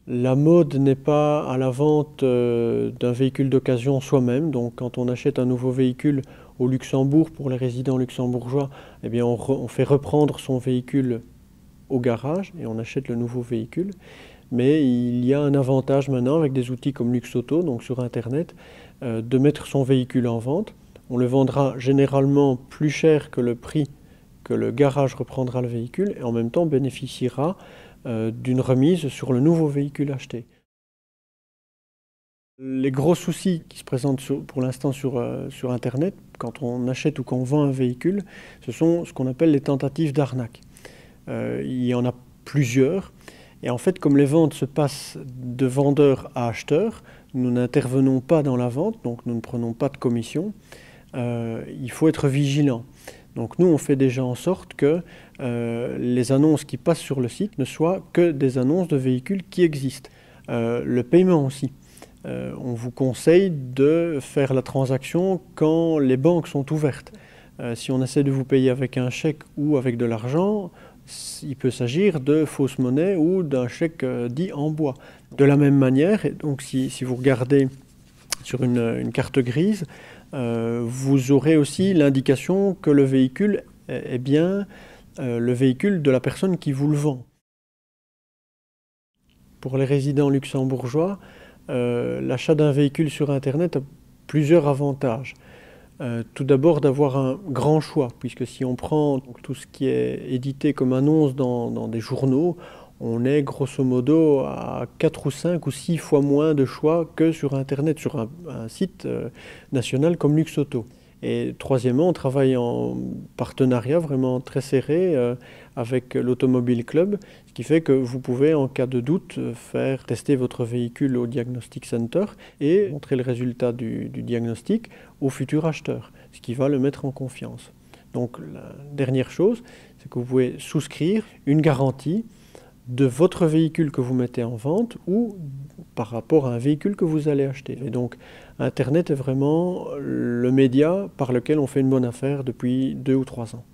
La mode n'est pas à la vente d'un véhicule d'occasion soi-même. Donc quand on achète un nouveau véhicule au Luxembourg pour les résidents luxembourgeois, eh bien on fait reprendre son véhicule au garage et on achète le nouveau véhicule. Mais il y a un avantage maintenant avec des outils comme Luxauto, donc sur Internet, de mettre son véhicule en vente. On le vendra généralement plus cher que le prix que le garage reprendra le véhicule et en même temps bénéficiera d'une remise sur le nouveau véhicule acheté. Les gros soucis qui se présentent pour l'instant sur Internet, quand on achète ou quand on vend un véhicule, ce sont ce qu'on appelle les tentatives d'arnaque. Il y en a plusieurs. Et en fait, comme les ventes se passent de vendeur à acheteur, nous n'intervenons pas dans la vente, donc nous ne prenons pas de commission. Il faut être vigilant. Donc nous, on fait déjà en sorte que les annonces qui passent sur le site ne soient que des annonces de véhicules qui existent. Le paiement aussi. On vous conseille de faire la transaction quand les banques sont ouvertes. Si on essaie de vous payer avec un chèque ou avec de l'argent, il peut s'agir de fausse monnaie ou d'un chèque dit en bois. De la même manière, donc si vous regardez sur une carte grise, vous aurez aussi l'indication que le véhicule est bien le véhicule de la personne qui vous le vend. Pour les résidents luxembourgeois, l'achat d'un véhicule sur Internet a plusieurs avantages. Tout d'abord d'avoir un grand choix, puisque si on prend tout ce qui est édité comme annonce dans des journaux, on est grosso modo à 4 ou 5 ou 6 fois moins de choix que sur Internet, sur un site national comme Luxauto. Et troisièmement, on travaille en partenariat vraiment très serré avec l'Automobile Club, ce qui fait que vous pouvez, en cas de doute, faire tester votre véhicule au Diagnostic Center et montrer le résultat du diagnostic au futur acheteur, ce qui va le mettre en confiance. Donc la dernière chose, c'est que vous pouvez souscrire une garantie de votre véhicule que vous mettez en vente ou par rapport à un véhicule que vous allez acheter. Et donc Internet est vraiment le média par lequel on fait une bonne affaire depuis 2 ou 3 ans.